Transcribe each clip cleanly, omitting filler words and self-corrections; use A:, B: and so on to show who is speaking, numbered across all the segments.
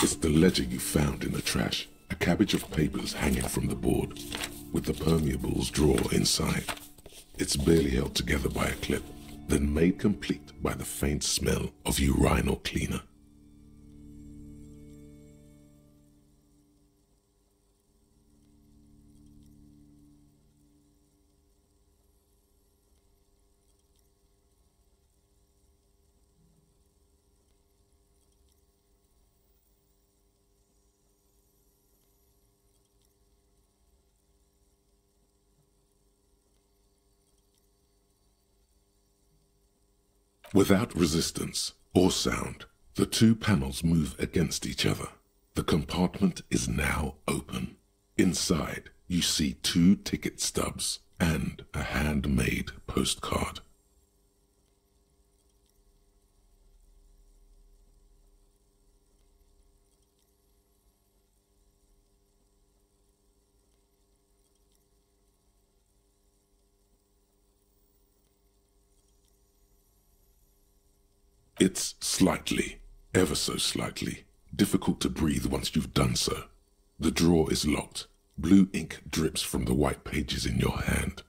A: It's the ledger you found in the trash. A cabbage of papers hanging from the board, with the permeables drawer inside. It's barely held together by a clip, then made complete by the faint smell of urinal cleaner. Without resistance or sound, the two panels move against each other. The compartment is now open. Inside, you see 2 ticket stubs and a handmade postcard. It's slightly, ever so slightly, difficult to breathe once you've done so. The drawer is locked. Blue ink drips from the white pages in your hand.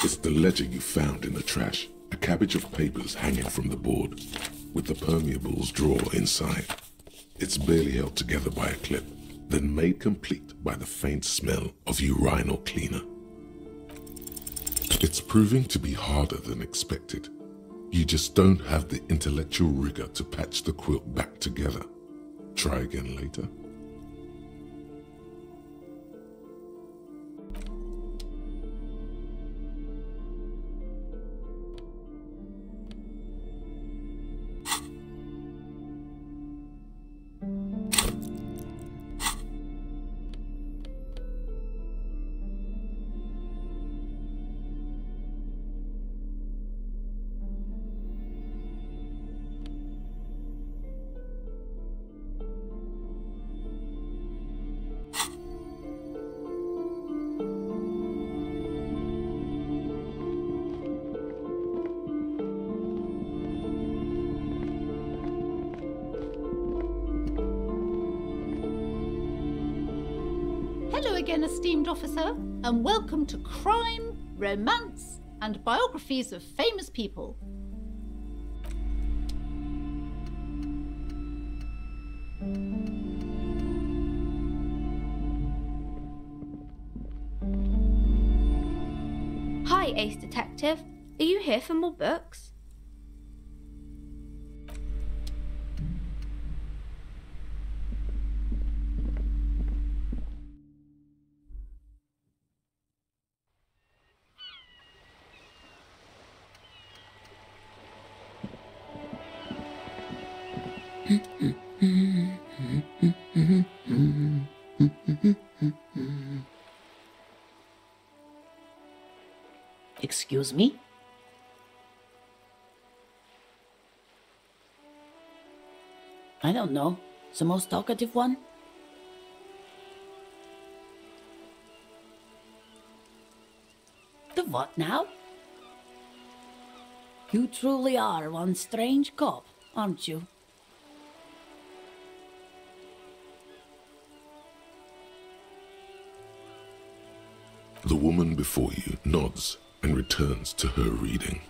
A: It's the ledger you found in the trash. A cabbage of papers hanging from the board, with the permeables drawer inside. It's barely held together by a clip, then made complete by the faint smell of urinal cleaner. It's proving to be harder than expected. You just don't have the intellectual rigor to patch the quilt back together. Try again later.
B: Hello again, esteemed officer, and welcome to Crime, Romance, and Biographies of Famous People.
C: Hi, Ace Detective. Are you here for more books?
D: Excuse me? I don't know. The most talkative one? The what now? You truly are one strange cop, aren't you?
A: The woman before you nods and returns to her reading.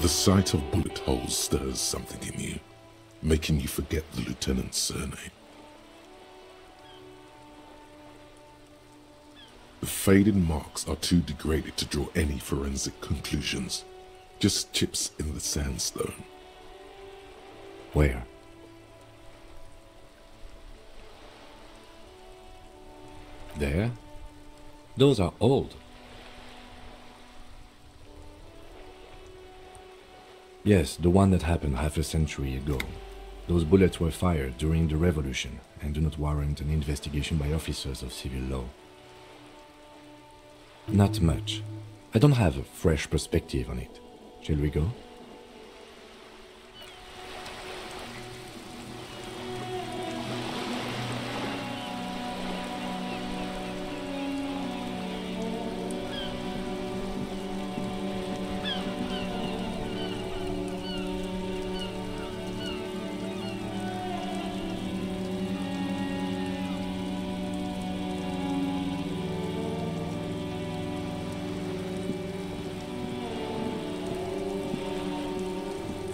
A: The sight of bullet holes stirs something in you, making you forget the lieutenant's surname. The faded marks are too degraded to draw any forensic conclusions, just chips in the sandstone.
E: Where? There? Those are old. Yes, the one that happened half a century ago. Those bullets were fired during the revolution and do not warrant an investigation by officers of civil law. Not much. I don't have a fresh perspective on it. Shall we go?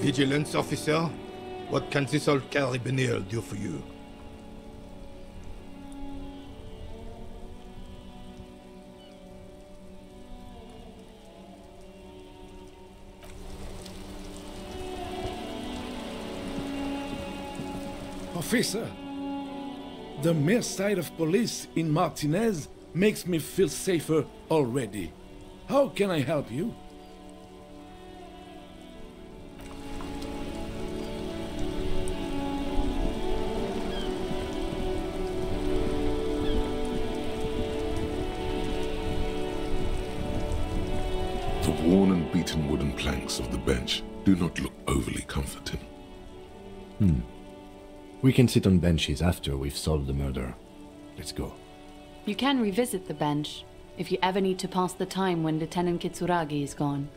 F: Vigilance officer, what can this old carabinier do for you?
G: Officer, the mere sight of police in Martinez makes me feel safer already. How can I help you?
A: The worn and beaten wooden planks of the bench do not look overly comforting.
E: We can sit on benches after we've solved the murder. Let's go.
H: You can revisit the bench if you ever need to pass the time when Lieutenant Kitsuragi is gone.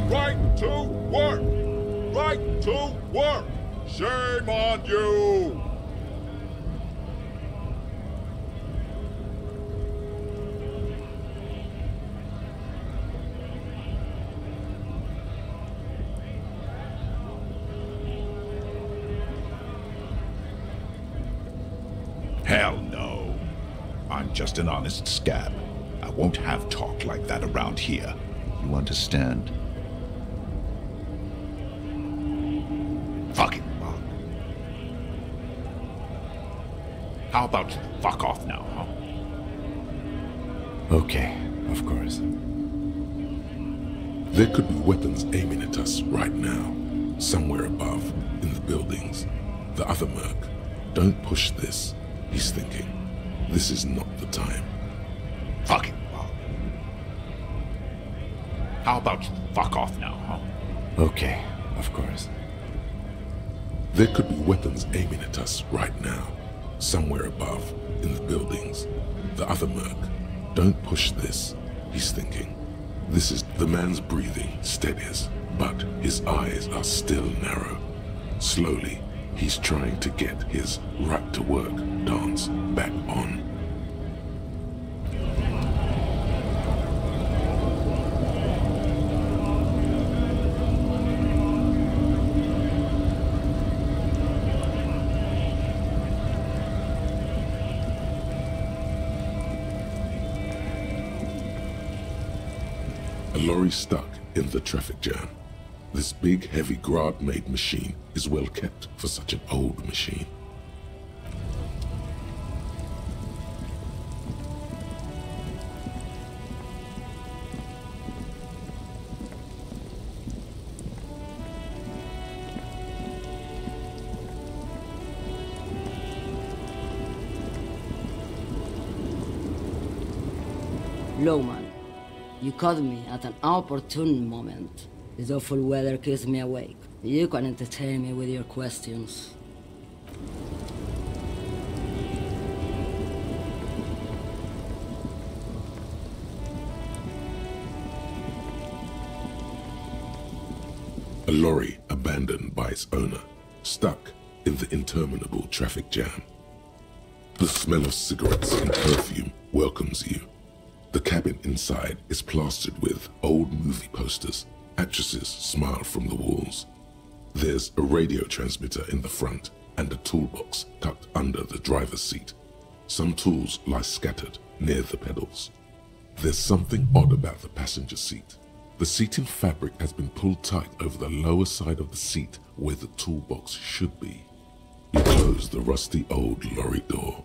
I: Right to work! Right to work! Shame on you!
J: Hell no. I'm just an honest scab. I won't have talk like that around here.
K: You understand?
J: Fucking fuck. How about you fuck off now, huh?
E: Okay, of course.
A: There could be weapons aiming at us right now, somewhere above, in the buildings. The other merc. Don't push this, he's thinking. This is not the time.
J: Fucking fuck. How about you fuck off now, huh?
E: Okay, of course.
A: There could be weapons aiming at us right now, somewhere above, in the buildings. The other merc. Don't push this, he's thinking. This is the man's breathing steadies. but his eyes are still narrow. Slowly, he's trying to get his right-to-work dance back on. A lorry stuck in the traffic jam. This big, heavy Grad-made machine is well kept for such an old machine.
K: Lowman, you caught me at an opportune moment. This awful weather keeps me awake. You can entertain me with your questions.
A: A lorry abandoned by its owner, stuck in the interminable traffic jam. The smell of cigarettes and perfume welcomes you. The cabin inside is plastered with old movie posters. Actresses smile from the walls. There's a radio transmitter in the front and a toolbox tucked under the driver's seat. Some tools lie scattered near the pedals. There's something odd about the passenger seat. The seating fabric has been pulled tight over the lower side of the seat where the toolbox should be. You close the rusty old lorry door.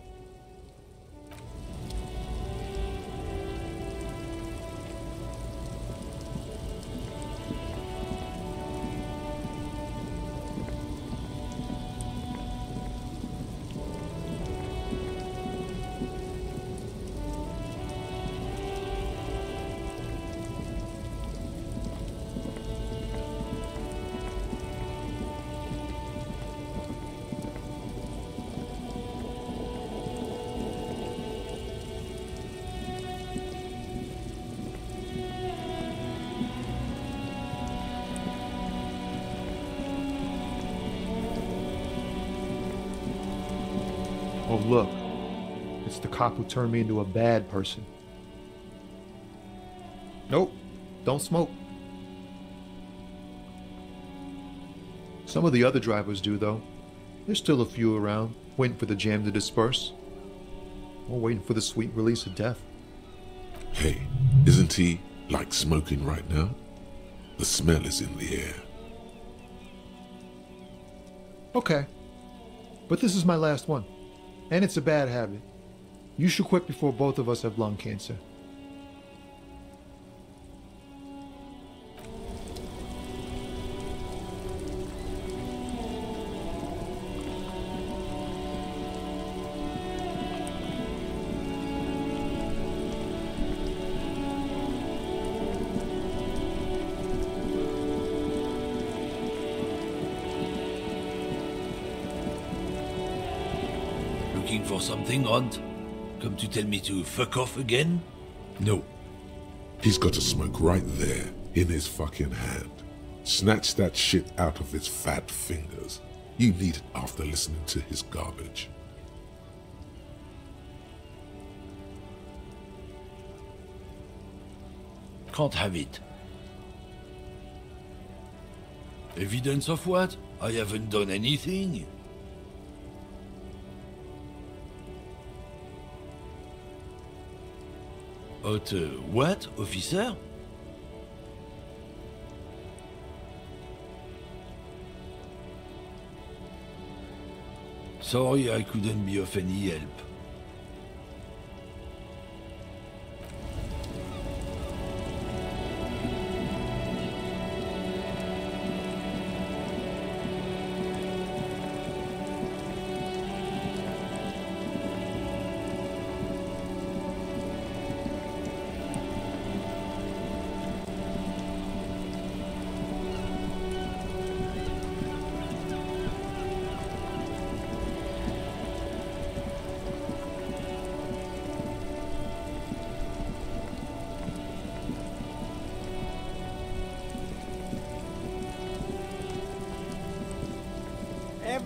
L: Oh, look. It's the cop who turned me into a bad person. Nope, don't smoke. Some of the other drivers do, though. There's still a few around, waiting for the jam to disperse. Or waiting for the sweet release of death.
A: Hey, isn't he like smoking right now? The smell is in the air.
L: Okay. But this is my last one. And it's a bad habit. You should quit before both of us have lung cancer.
M: Looking for something, Hunt? Come to tell me to fuck off again?
A: No. He's got a smoke right there, in his fucking hand. Snatch that shit out of his fat fingers. You need it after listening to his garbage.
M: Can't have it. Evidence of what? I haven't done anything. What, officer? Sorry, I couldn't be of any help.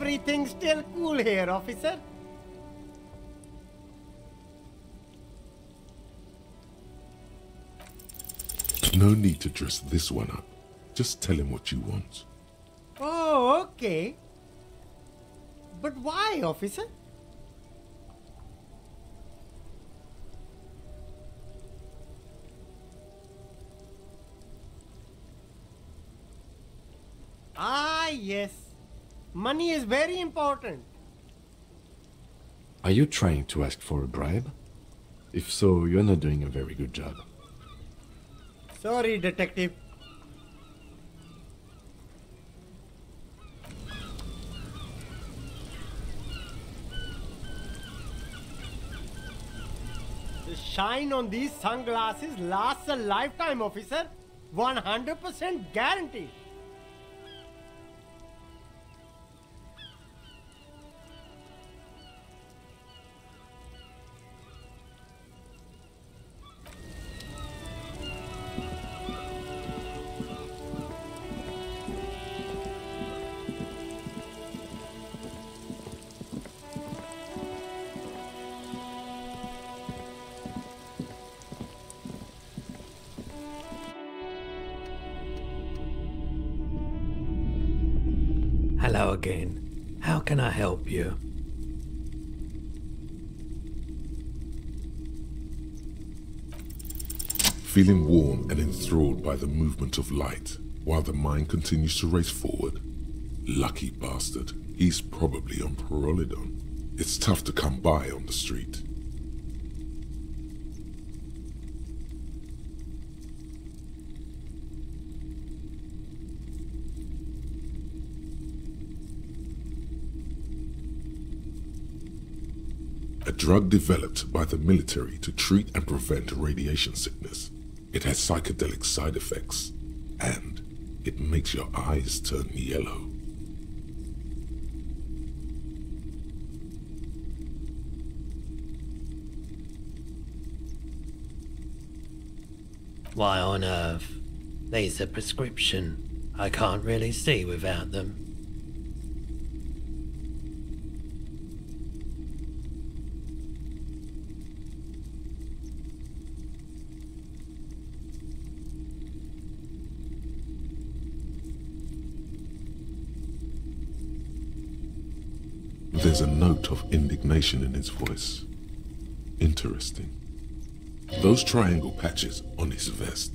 N: Everything's still cool here, officer.
A: No need to dress this one up. Just tell him what you want.
N: Oh, okay. But why, officer? Ah, yes. Money is very important.
E: Are you trying to ask for a bribe? If so, you're not doing a very good job.
N: Sorry, detective. The shine on these sunglasses lasts a lifetime, officer. 100% guaranteed.
O: Hello again. How can I help you?
A: Feeling warm and enthralled by the movement of light, while the mind continues to race forward. Lucky bastard. He's probably on Pyrrolidon. It's tough to come by on the street. A drug developed by the military to treat and prevent radiation sickness. It has psychedelic side effects, and it makes your eyes turn yellow.
O: Why on earth? These are prescription. I can't really see without them.
A: There's a note of indignation in his voice. Interesting. Those triangle patches on his vest,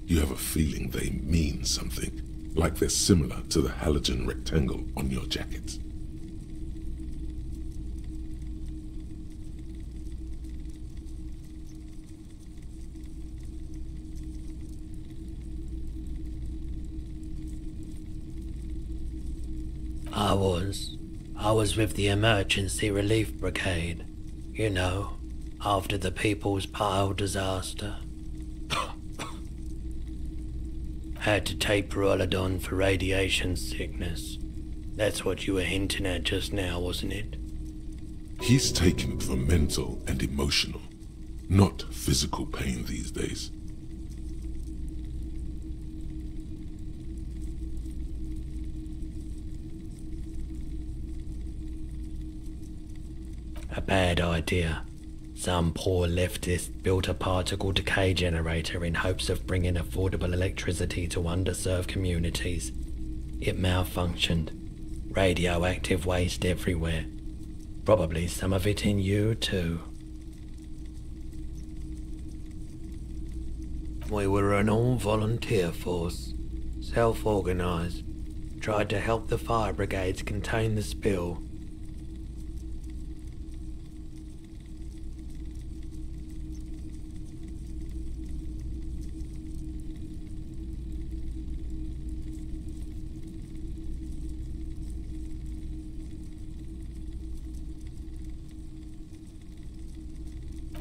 A: you have a feeling they mean something, like they're similar to the halogen rectangle on your jacket.
O: I was with the Emergency Relief Brigade. You know, after the People's Pile disaster. Had to take Pyrrolidon for radiation sickness. That's what you were hinting at just now, wasn't it?
A: He's taken it for mental and emotional, not physical pain these days.
O: A bad idea. Some poor leftist built a particle decay generator in hopes of bringing affordable electricity to underserved communities. It malfunctioned. Radioactive waste everywhere. Probably some of it in you too. We were an all-volunteer force, self-organized. Tried to help the fire brigades contain the spill.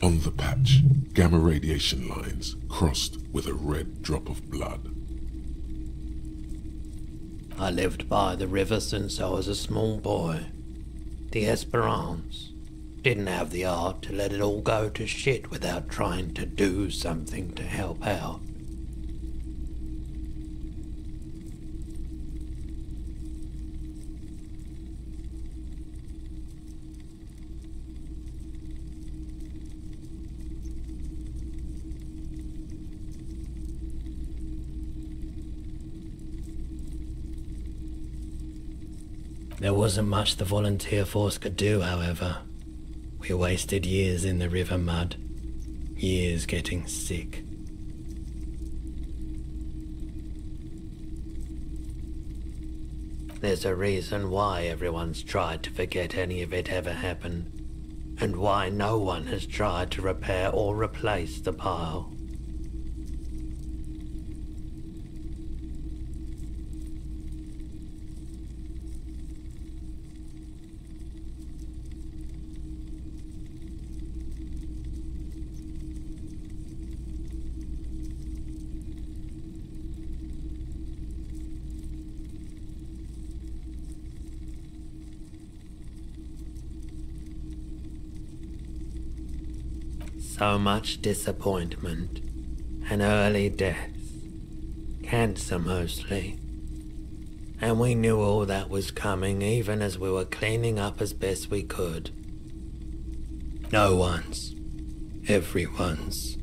A: On the patch, gamma radiation lines crossed with a red drop of blood.
O: I lived by the river since I was a small boy. The Esperance. Didn't have the art to let it all go to shit without trying to do something to help out. There wasn't much the volunteer force could do, however. We wasted years in the river mud. Years getting sick. There's a reason why everyone's tried to forget any of it ever happened, and why no one has tried to repair or replace the pile. So much disappointment, and early deaths, cancer mostly. And we knew all that was coming even as we were cleaning up as best we could. No one's, everyone's.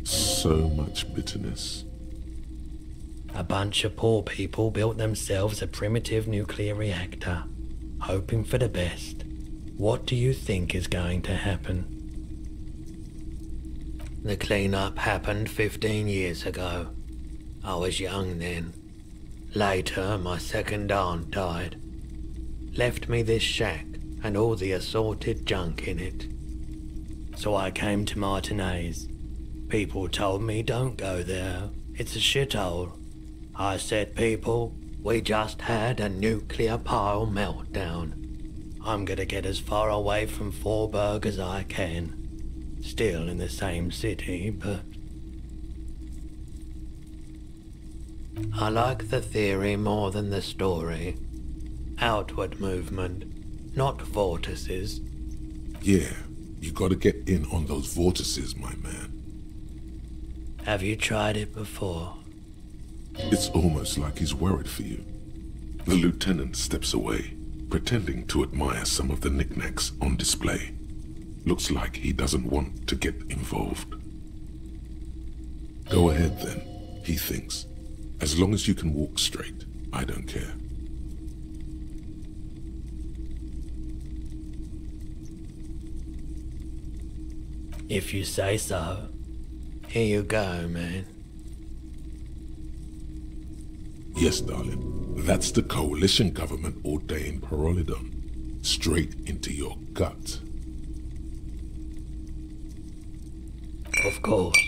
A: So much bitterness.
O: A bunch of poor people built themselves a primitive nuclear reactor, hoping for the best. What do you think is going to happen? The cleanup happened 15 years ago. I was young then. Later, my second aunt died. Left me this shack and all the assorted junk in it. So I came to Martinez. People told me don't go there. It's a shithole. I said, people, we just had a nuclear pile meltdown. I'm gonna get as far away from Forburg as I can. Still in the same city, but... I like the theory more than the story. Outward movement, not vortices.
A: Yeah, you gotta get in on those vortices, my man.
O: Have you tried it before?
A: It's almost like he's worried for you. The lieutenant steps away, pretending to admire some of the knickknacks on display. Looks like he doesn't want to get involved. Go ahead then, he thinks. As long as you can walk straight, I don't care.
O: If you say so. Here you go, man.
A: Yes, darling. That's the coalition government ordained Parolidon. Straight into your gut.
O: Of course.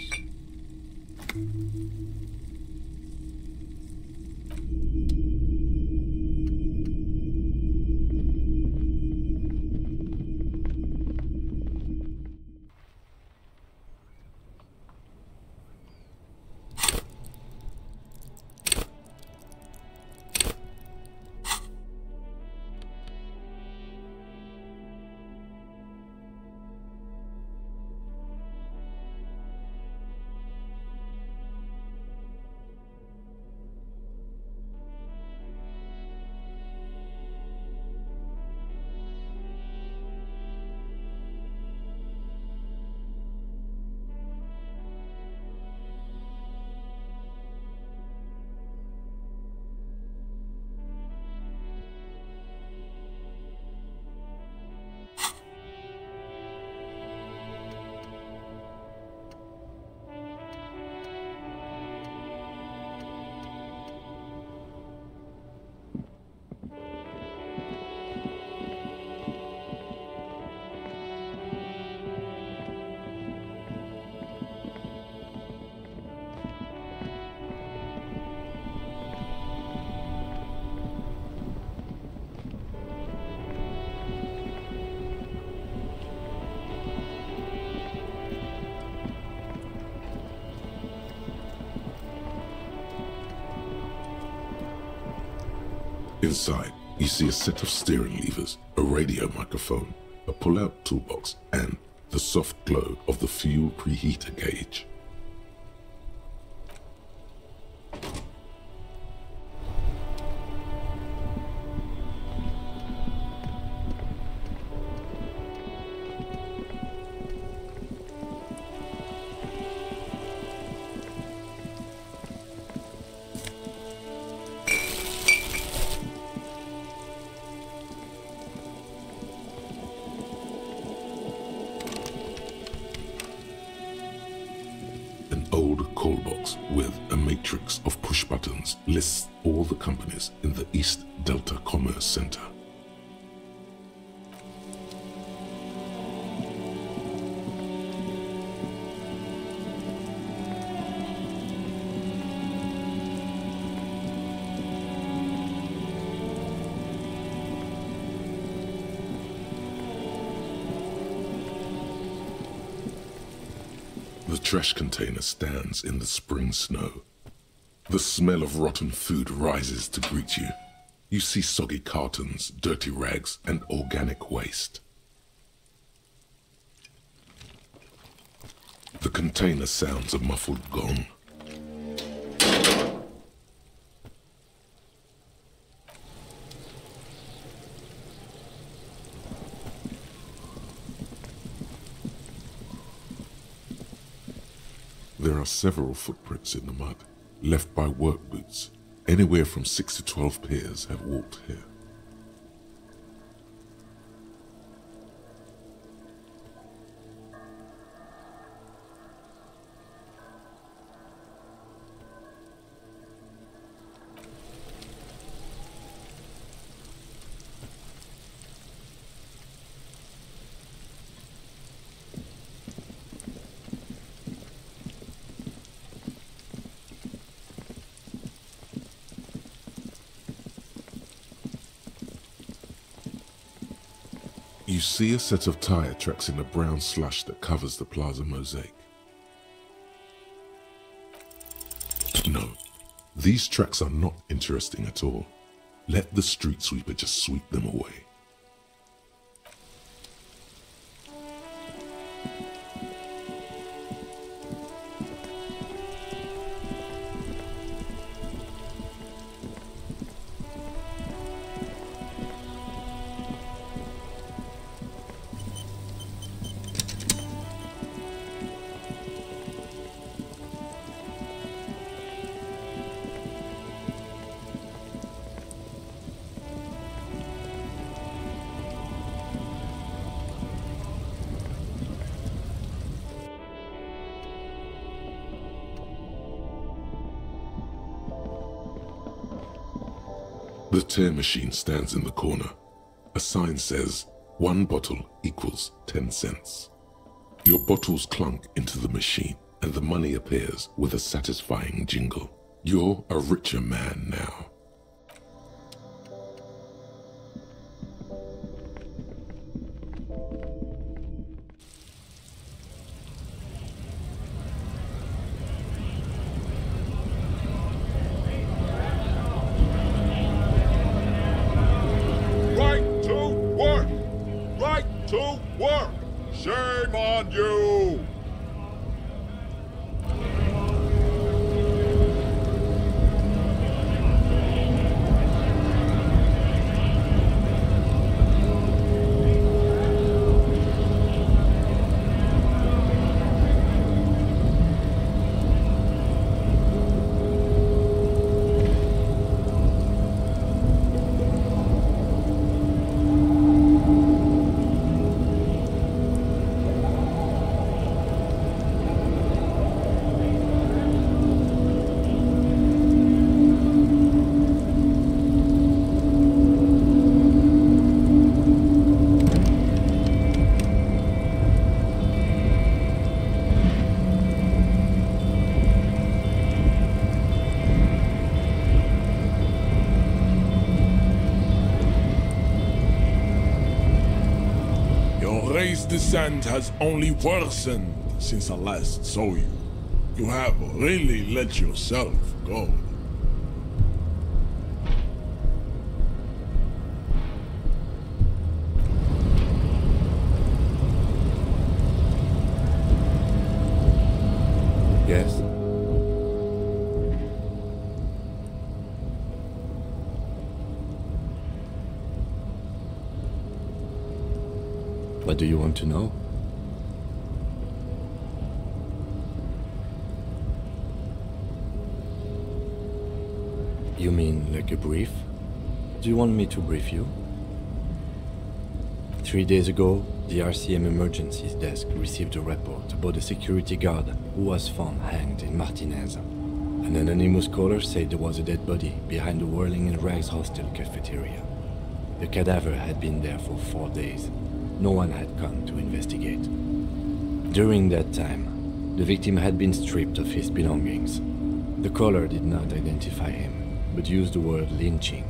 A: Inside, you see a set of steering levers, a radio microphone, a pull-out toolbox, and the soft glow of the fuel preheater gauge. cartons lists all the companies in the East Delta Commerce Center. The trash container stands in the spring snow. The smell of rotten food rises to greet you. You see soggy cartons, dirty rags, and organic waste. The container sounds a muffled gong. There are several footprints in the mud, left by work boots. Anywhere from 6 to 12 pairs have walked here. You see a set of tire tracks in the brown slush that covers the plaza mosaic. No, these tracks are not interesting at all. Let the street sweeper just sweep them away. The tear machine stands in the corner. A sign says, 1 bottle equals 10 cents. Your bottles clunk into the machine and the money appears with a satisfying jingle. You're a richer man now.
I: To work! Shame on you!
G: Race descent has only worsened since I last saw you. You have really let yourself go.
E: Yes? What do you want to know? You mean like a brief? Do you want me to brief you? 3 days ago, the RCM Emergencies Desk received a report about a security guard who was found hanged in Martinez. An anonymous caller said there was a dead body behind the Whirling in Rags hostel cafeteria. The cadaver had been there for 4 days. No one had come to investigate. During that time, the victim had been stripped of his belongings. The caller did not identify him, but used the word lynching.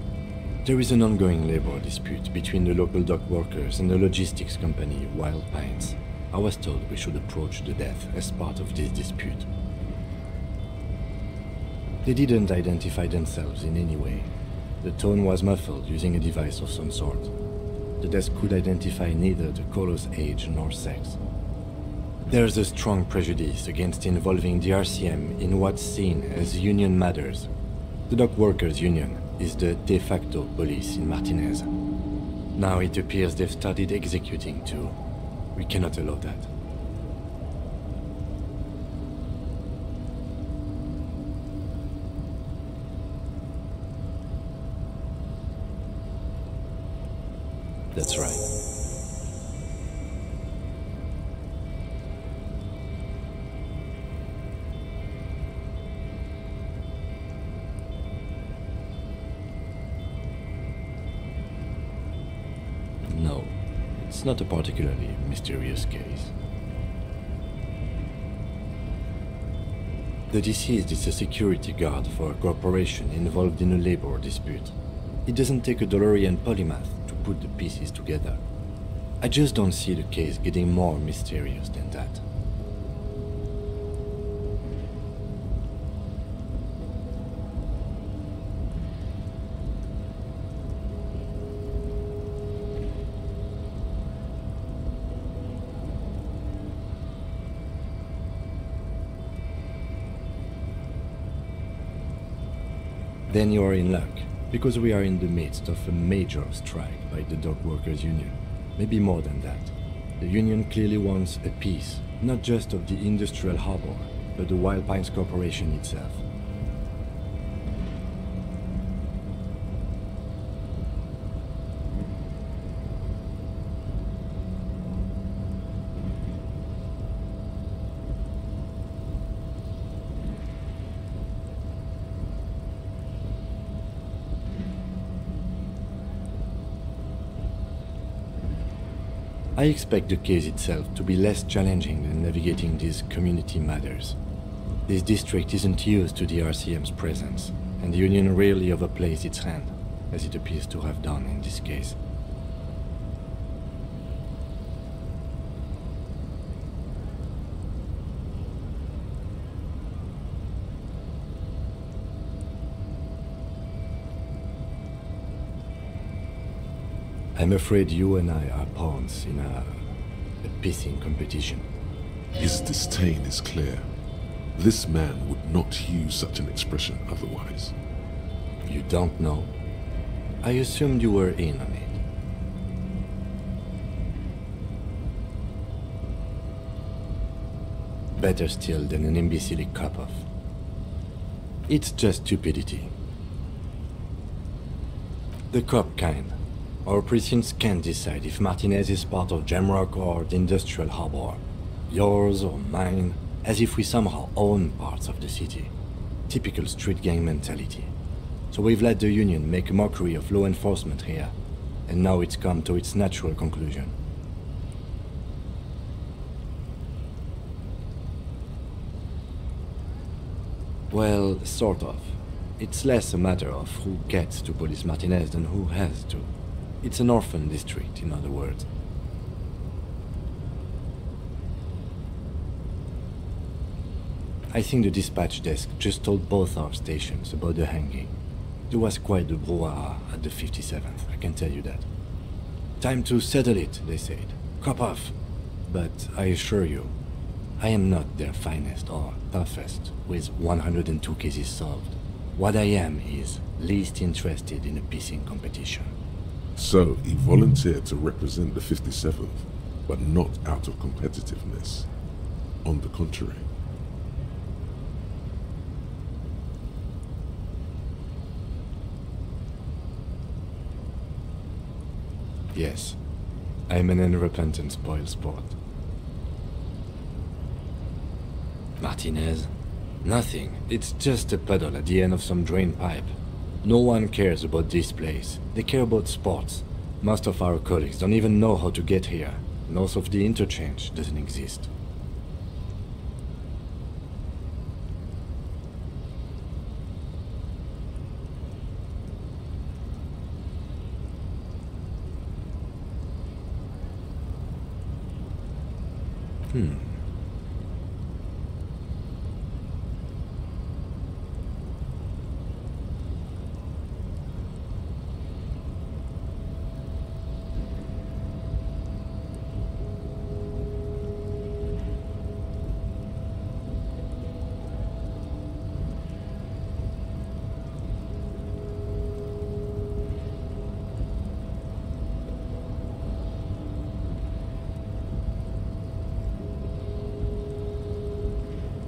E: There is an ongoing labor dispute between the local dock workers and the logistics company Wild Pines. I was told we should approach the death as part of this dispute. They didn't identify themselves in any way. The tone was muffled using a device of some sort. The desk could identify neither the caller's age nor sex. There's a strong prejudice against involving the RCM in what's seen as union matters. The dock workers' union is the de facto police in Martinez. Now it appears they've started executing too. We cannot allow that. That's right. No, it's not a particularly mysterious case. The deceased is a security guard for a corporation involved in a labor dispute. It doesn't take a DeLorean polymath to put the pieces together. I just don't see the case getting more mysterious than that. Then you are in luck, because we are in the midst of a major strike by the dock workers' union. Maybe more than that. The union clearly wants a piece, not just of the industrial harbor, but the Wild Pines Corporation itself. I expect the case itself to be less challenging than navigating these community matters. This district isn't used to the RCM's presence, and the Union rarely overplays its hand, as it appears to have done in this case. I'm afraid you and I are pawns in a pissing competition.
A: His disdain is clear. This man would not use such an expression otherwise.
E: You don't know? I assumed you were in on it. Better still than an imbecile cop-off. It's just stupidity. The cop kind. Our precincts can't decide if Martinez is part of Jamrock or the Industrial Harbor. Yours or mine, as if we somehow own parts of the city. Typical street gang mentality. So we've let the Union make a mockery of law enforcement here, and now it's come to its natural conclusion. Well, sort of. It's less a matter of who gets to police Martinez than who has to. It's an orphan district, in other words. I think the dispatch desk just told both our stations about the hanging. There was quite the brouhaha at the 57th, I can tell you that. Time to settle it, they said. Cop off. But I assure you, I am not their finest or toughest with 102 cases solved. What I am is least interested in a pissing competition.
A: So, he volunteered to represent the 57th, but not out of competitiveness. On the contrary.
E: Yes, I'm an unrepentant spoilsport. Martinez, Nothing. It's just a puddle at the end of some drain pipe. No one cares about this place. They care about sports. Most of our colleagues don't even know how to get here. North of the interchange doesn't exist.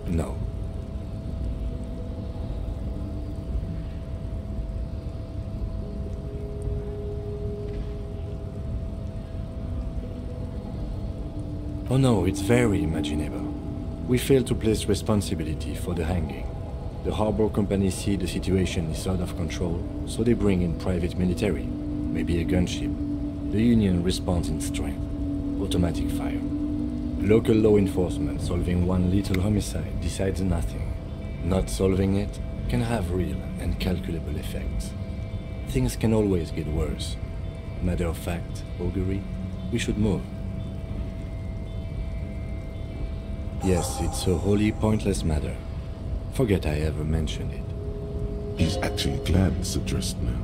E: No. Oh no, it's very imaginable. We fail to place responsibility for the hanging. The harbor company see the situation is out of control, so they bring in private military, maybe a gunship. The Union responds in strength. Automatic fire. Local law enforcement solving one little homicide decides nothing. Not solving it can have real and calculable effects. Things can always get worse. Matter of fact, Augury, we should move. Yes, it's a wholly pointless matter. Forget I ever mentioned it.
A: He's actually glad it's addressed now.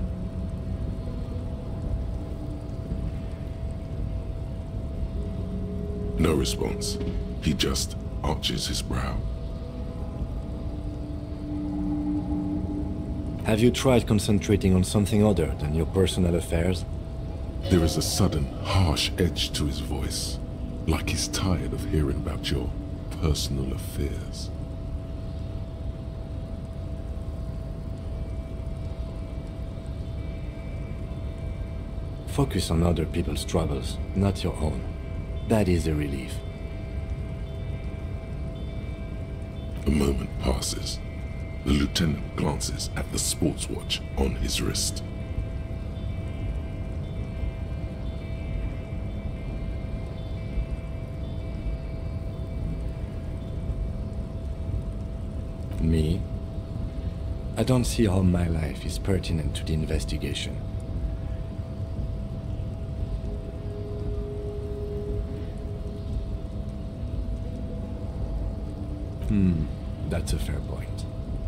A: No response. He just arches his brow.
E: Have you tried concentrating on something other than your personal affairs?
A: There is a sudden, harsh edge to his voice, like he's tired of hearing about your personal affairs.
E: Focus on other people's troubles, not your own. That is a relief.
A: A moment passes. The lieutenant glances at the sports watch on his wrist.
E: Me? I don't see how my life is pertinent to the investigation. That's a fair point.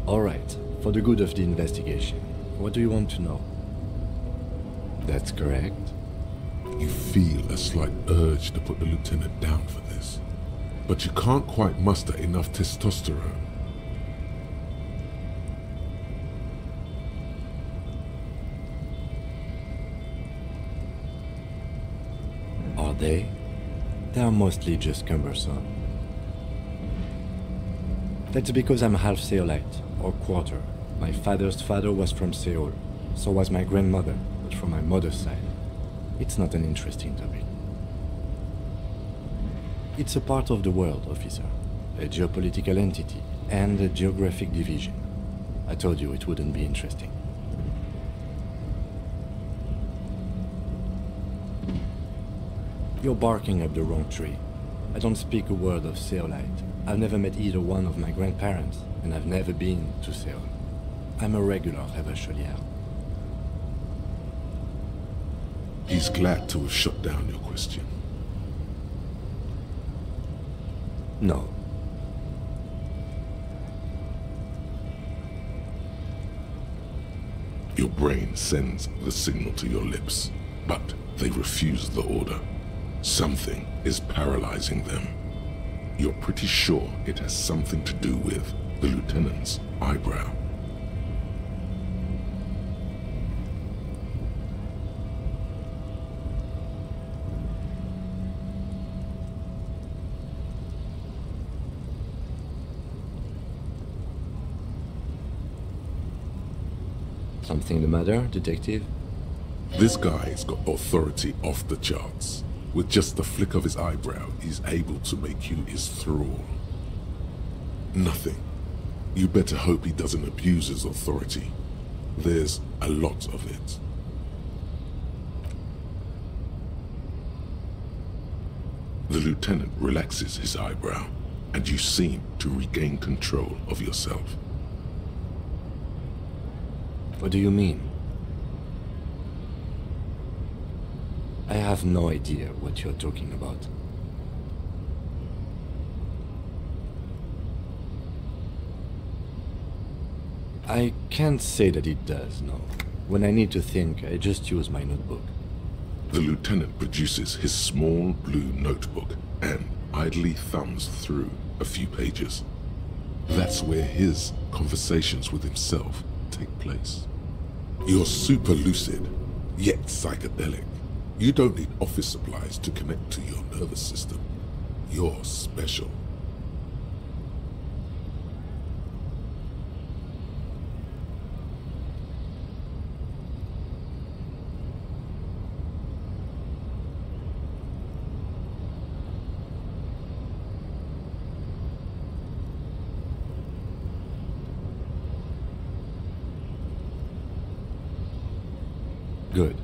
E: Alright, for the good of the investigation, what do you want to know? That's correct.
A: You feel a slight urge to put the lieutenant down for this, but you can't quite muster enough testosterone.
E: Are they? They are mostly just cumbersome. That's because I'm half Seolite, or quarter. My father's father was from Seoul, so was my grandmother, but from my mother's side. It's not an interesting topic. It's a part of the world, officer. A geopolitical entity, and a geographic division. I told you it wouldn't be interesting. You're barking up the wrong tree. I don't speak a word of Seolite. I've never met either one of my grandparents, and I've never been to Seoul. I'm a regular Revacholière.
A: He's glad to have shut down your question.
E: No.
A: Your brain sends the signal to your lips, but they refuse the order. Something is paralyzing them. You're pretty sure it has something to do with the lieutenant's eyebrow.
E: Something the matter, detective?
A: This guy's got authority off the charts. With just the flick of his eyebrow, he's able to make you his thrall. Nothing. You better hope he doesn't abuse his authority. There's a lot of it. The lieutenant relaxes his eyebrow, and you seem to regain control of yourself.
E: What do you mean? I have no idea what you're talking about. I can't say that it does, no. When I need to think, I just use my notebook.
A: The lieutenant produces his small blue notebook and idly thumbs through a few pages. That's where his conversations with himself take place. You're super lucid, yet psychedelic. You don't need office supplies to connect to your nervous system. You're special.
E: Good.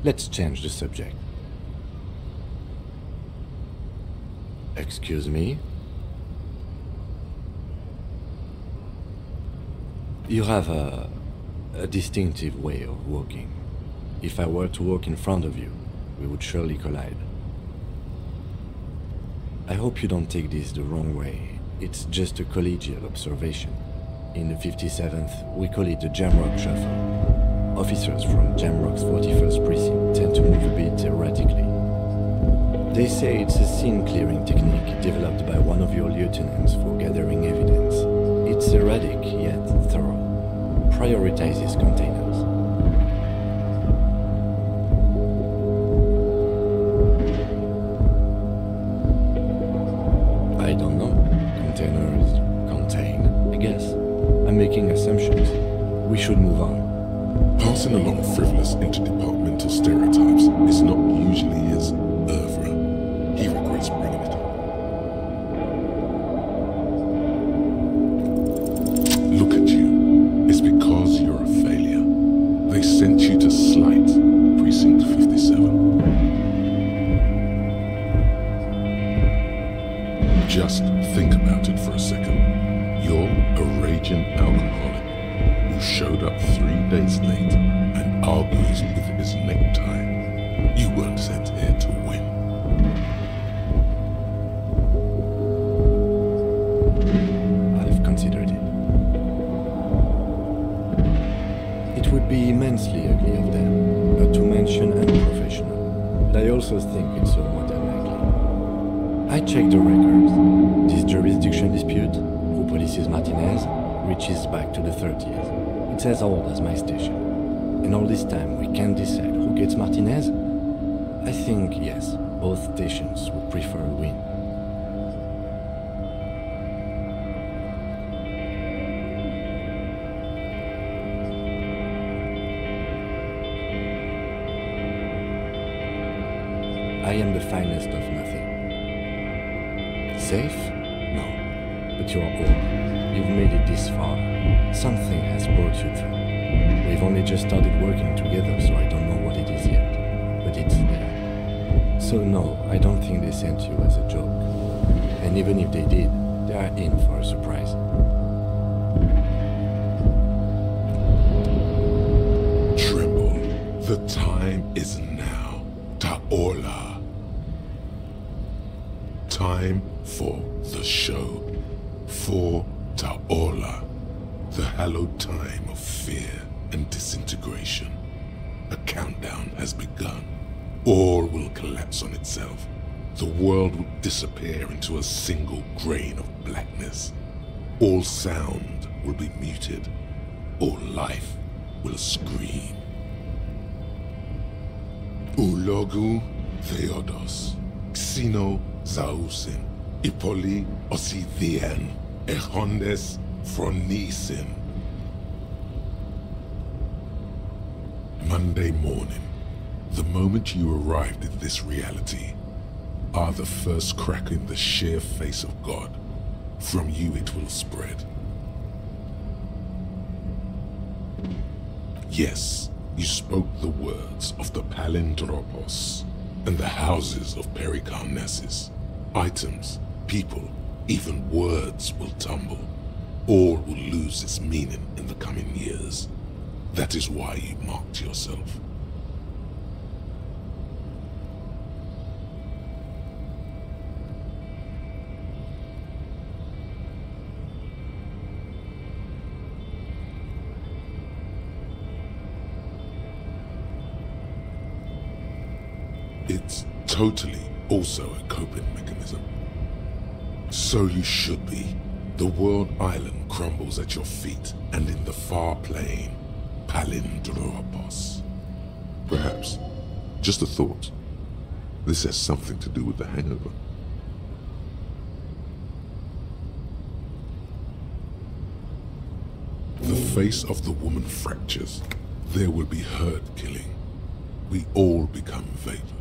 E: Let's change the subject. Excuse me? You have a distinctive way of walking. If I were to walk in front of you, we would surely collide. I hope you don't take this the wrong way. It's just a collegial observation. In the 57th, we call it the Jamrock Shuffle. Officers from Jamrock's 41st Precinct tend to move a bit erratically. They say it's a scene-clearing technique developed by one of your lieutenants for gathering evidence. It's erratic, yet thorough. Prioritizes containers. I don't know. Containers contain, I guess. I'm making assumptions. We should move on.
A: Passing along frivolous interdepartmental stereotypes is not usually his oeuvre. He regrets bringing it up. Look at you. It's because you're a failure. They sent you to slight Precinct 57. Just think about it for a second. You're a raging alcoholic who showed up 3 days late and argues with his necktie. You weren't sent here to win.
E: I've considered it. It would be immensely ugly of them, not to mention unprofessional, but I also think it's somewhat unlikely. I checked the records. This jurisdiction dispute, who polices Martinez, reaches back to the 30s. It's as old as my station. And all this time we can't decide who gets Martinez? I think, yes, both stations would prefer a win. I am the finest of nothing. Safe? No. But you're old. You've made it this far. Something has brought you through. We've only just started working together, so I don't know what it is yet. But it's there. So no, I don't think they sent you as a joke. And even if they did, they are in for a surprise.
A: Tremble. The time is now. Ta'Ola. Time for the show. For Ta'Ola. The hallowed time of fear and disintegration. A countdown has begun. All will collapse on itself. The world will disappear into a single grain of blackness. All sound will be muted. All life will scream. Ulogu Theodos, Xeno Zausin, Ipoli Osithian, Echondes Phronesin. Monday morning, the moment you arrived in this reality, are the first crack in the sheer face of God. From you it will spread. Yes, you spoke the words of the Palindropos and the houses of Pericarnassus. Items, people, even words will tumble. All will lose its meaning in the coming years. That is why you marked yourself. It's totally also a coping mechanism. So you should be. The world island crumbles at your feet, and in the far plain, Palindropos.
P: Perhaps. Just a thought. This has something to do with the hangover.
A: The face of the woman fractures. There will be herd killing. We all become vapor.